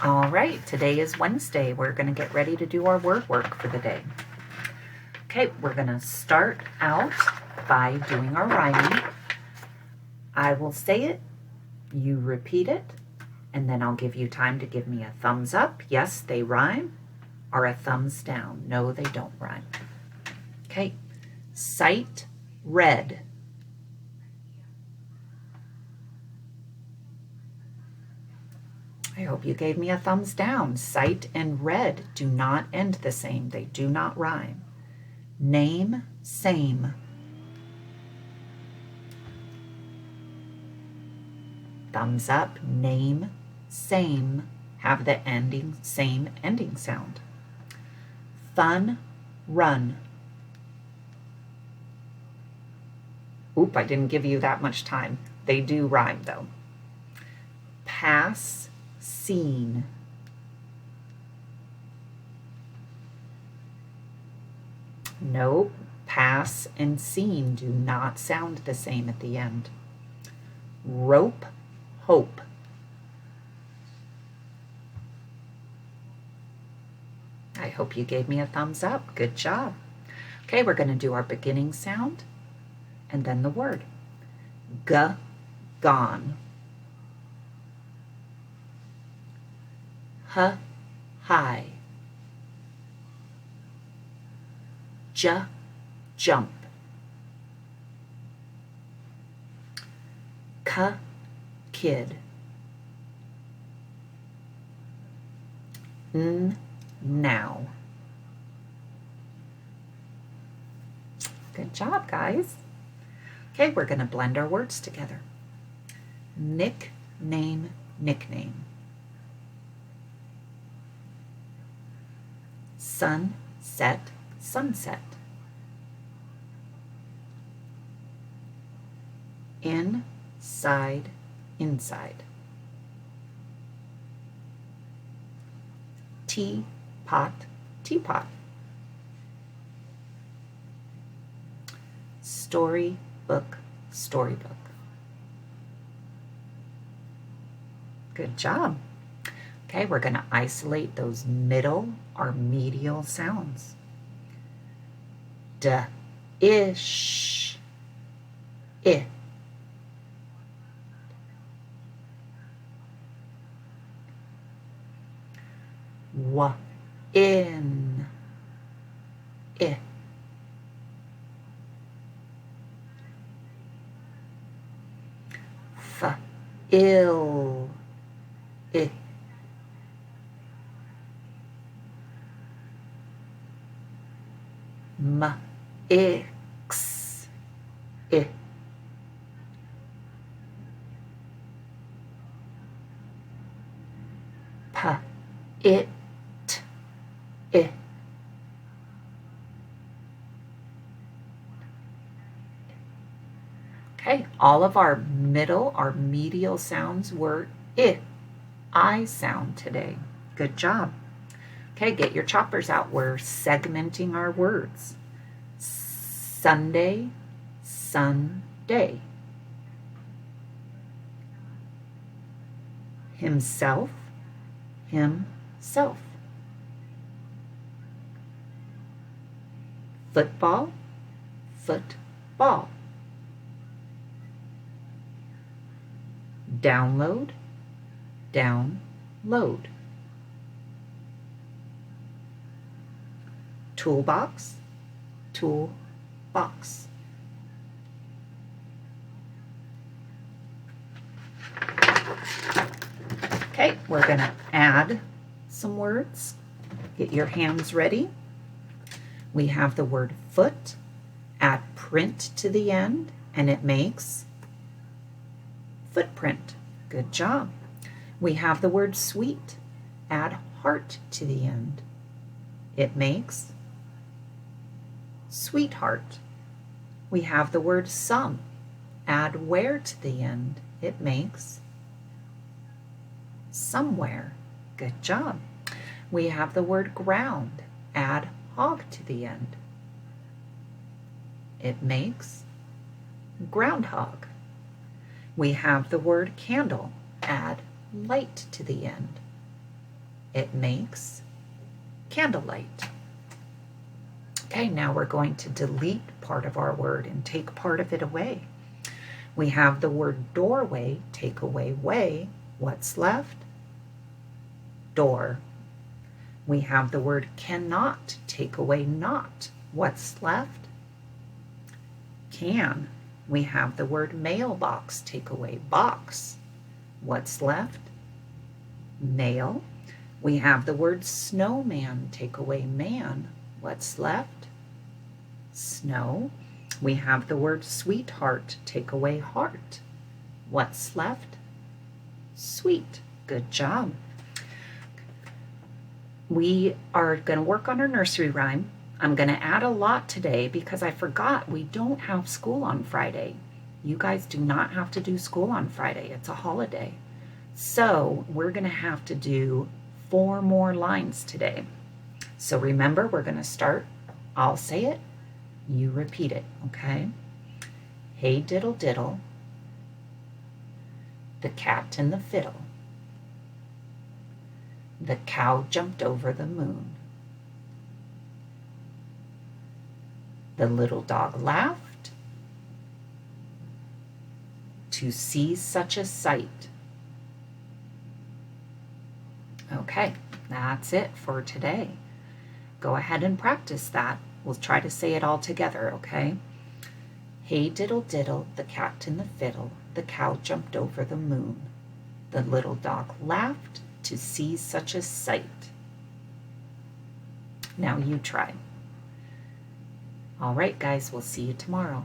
All right, today is Wednesday. We're going to get ready to do our word work for the day. Okay, we're going to start out by doing our rhyming. I will say it, you repeat it, and then I'll give you time to give me a thumbs up. Yes, they rhyme, or a thumbs down. No, they don't rhyme. Okay, sight red. I hope you gave me a thumbs down. Sight and red do not end the same. They do not rhyme. Name, same. Thumbs up, name, same. Have the same ending sound. Fun, run. Oop, I didn't give you that much time. They do rhyme though. Pass, seen. Nope, pass and seen do not sound the same at the end. Rope, hope. I hope you gave me a thumbs up. Good job. Okay, we're going to do our beginning sound and then the word. Gone. High. Jump. Kid. Now. Good job, guys. Okay, we're going to blend our words together. Nickname. Sunset. Inside. Teapot. Storybook. Good job. Okay, we're going to isolate those middle or medial sounds. Ish. I. In. I. Ill. I. Ix. I. It. I. Okay, all of our middle, our medial sounds were I sound today. Good job. Okay, get your choppers out. We're segmenting our words. Sunday. Himself. Football. Download. Toolbox. Okay, we're going to add some words. Get your hands ready. We have the word foot. Add print to the end, and it makes footprint. Good job. We have the word sweet. Add heart to the end. It makes sweetheart. We have the word some. Add where to the end. It makes somewhere. Good job. We have the word ground. Add hog to the end. It makes groundhog. We have the word candle. Add light to the end. It makes candlelight. Okay, now we're going to delete part of our word and take part of it away. We have the word doorway, take away way. What's left? Door. We have the word cannot, take away not. What's left? Can. We have the word mailbox, take away box. What's left? Mail. We have the word snowman, take away man. What's left? Snow. We have the word sweetheart, take away heart. What's left? Sweet. Good job. We are going to work on our nursery rhyme. I'm going to add a lot today because I forgot we don't have school on Friday. You guys do not have to do school on Friday. It's a holiday. So we're going to have to do 4 more lines today. So remember, we're going to start. I'll say it. You repeat it, okay? Hey diddle diddle, the cat and the fiddle. The cow jumped over the moon. The little dog laughed to see such a sight. Okay, that's it for today. Go ahead and practice that. We'll try to say it all together, okay? Hey diddle diddle, the cat and the fiddle, the cow jumped over the moon. The little dog laughed to see such a sight. Now you try. All right, guys, we'll see you tomorrow.